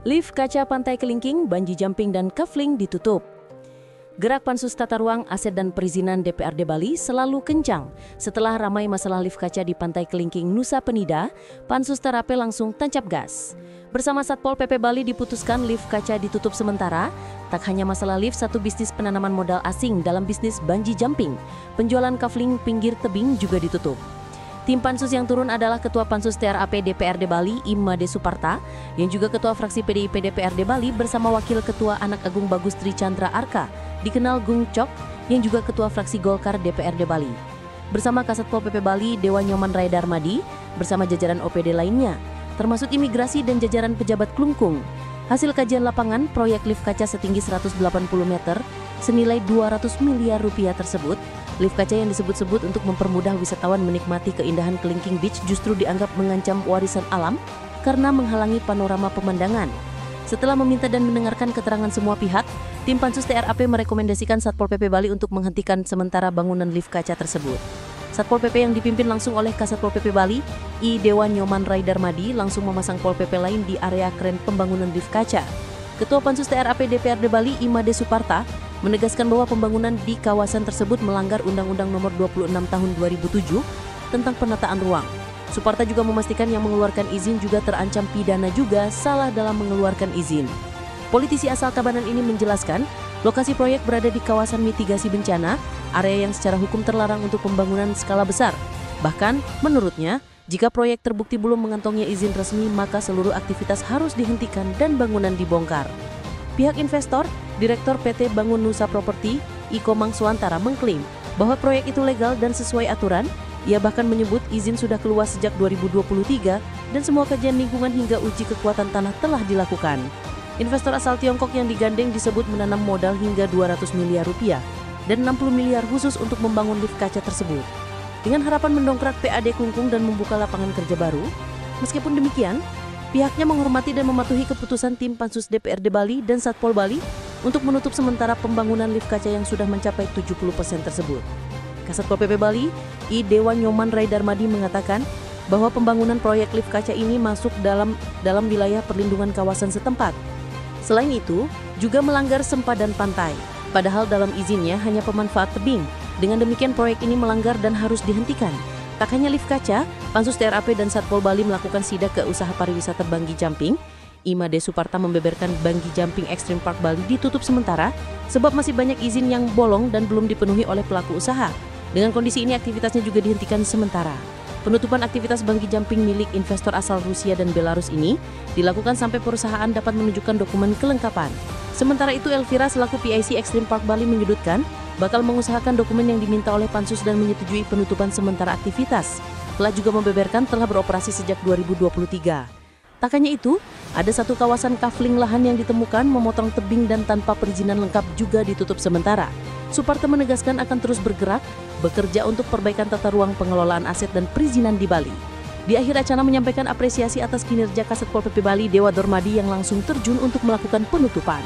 Lift kaca Pantai Kelingking, bungee jumping dan kafling ditutup. Gerak Pansus Tata Ruang, Aset dan Perizinan DPRD Bali selalu kencang. Setelah ramai masalah lift kaca di Pantai Kelingking, Nusa Penida, Pansus Terape langsung tancap gas. Bersama Satpol PP Bali diputuskan lift kaca ditutup sementara. Tak hanya masalah lift, satu bisnis penanaman modal asing dalam bisnis bungee jumping, penjualan kafling pinggir tebing juga ditutup. Tim Pansus yang turun adalah Ketua Pansus TRAP DPRD Bali, Imade Suparta, yang juga Ketua Fraksi PDIP DPRD Bali bersama Wakil Ketua Anak Agung Bagus Tri Chandra Arka, dikenal Gung Cok, yang juga Ketua Fraksi Golkar DPRD Bali. Bersama Kasatpol PP Bali, Dewan Nyoman Rai Darmadi, bersama jajaran OPD lainnya, termasuk imigrasi dan jajaran pejabat Klungkung. Hasil kajian lapangan, proyek lift kaca setinggi 180 meter, senilai 200 miliar rupiah tersebut, lift kaca yang disebut-sebut untuk mempermudah wisatawan menikmati keindahan Kelingking Beach justru dianggap mengancam warisan alam karena menghalangi panorama pemandangan. Setelah meminta dan mendengarkan keterangan semua pihak, tim Pansus TRAP merekomendasikan Satpol PP Bali untuk menghentikan sementara bangunan lift kaca tersebut. Satpol PP yang dipimpin langsung oleh Kasatpol PP Bali, I Dewan Nyoman Rai Darmadi, langsung memasang Pol PP lain di area kren pembangunan lift kaca. Ketua Pansus TRAP DPRD Bali, Imade Suparta, menegaskan bahwa pembangunan di kawasan tersebut melanggar Undang-Undang Nomor 26 Tahun 2007 tentang penataan ruang. Suparta juga memastikan yang mengeluarkan izin juga terancam pidana juga salah dalam mengeluarkan izin. Politisi asal Tabanan ini menjelaskan, lokasi proyek berada di kawasan mitigasi bencana, area yang secara hukum terlarang untuk pembangunan skala besar. Bahkan, menurutnya, jika proyek terbukti belum mengantongi izin resmi, maka seluruh aktivitas harus dihentikan dan bangunan dibongkar. Pihak investor, Direktur PT Bangun Nusa Properti, Iko Mangswantara mengklaim bahwa proyek itu legal dan sesuai aturan. Ia bahkan menyebut izin sudah keluar sejak 2023 dan semua kajian lingkungan hingga uji kekuatan tanah telah dilakukan. Investor asal Tiongkok yang digandeng disebut menanam modal hingga 200 miliar rupiah dan 60 miliar khusus untuk membangun lift kaca tersebut. Dengan harapan mendongkrak PAD Klungkung dan membuka lapangan kerja baru, meskipun demikian, pihaknya menghormati dan mematuhi keputusan tim Pansus DPRD Bali dan Satpol Bali untuk menutup sementara pembangunan lift kaca yang sudah mencapai 70% tersebut. Kasatpol PP Bali, I Dewan Nyoman Rai Darmadi mengatakan bahwa pembangunan proyek lift kaca ini masuk dalam wilayah perlindungan kawasan setempat. Selain itu, juga melanggar sempadan pantai, padahal dalam izinnya hanya pemanfaat tebing. Dengan demikian proyek ini melanggar dan harus dihentikan. Tak hanya lift kaca, Pansus TRAP dan Satpol Bali melakukan sidak ke usaha pariwisata bungee jumping. Imade Suparta membeberkan bungee jumping Extreme Park Bali ditutup sementara sebab masih banyak izin yang bolong dan belum dipenuhi oleh pelaku usaha. Dengan kondisi ini aktivitasnya juga dihentikan sementara. Penutupan aktivitas bungee jumping milik investor asal Rusia dan Belarus ini dilakukan sampai perusahaan dapat menunjukkan dokumen kelengkapan. Sementara itu Elvira selaku PIC Extreme Park Bali menyudutkan bakal mengusahakan dokumen yang diminta oleh Pansus dan menyetujui penutupan sementara aktivitas. Telah juga membeberkan telah beroperasi sejak 2023. Tak hanya itu, ada satu kawasan kafling lahan yang ditemukan memotong tebing dan tanpa perizinan lengkap juga ditutup sementara. Suparta menegaskan akan terus bergerak, bekerja untuk perbaikan tata ruang pengelolaan aset dan perizinan di Bali. Di akhir acara menyampaikan apresiasi atas kinerja Kasatpol PP Bali Dewa Dormadi yang langsung terjun untuk melakukan penutupan.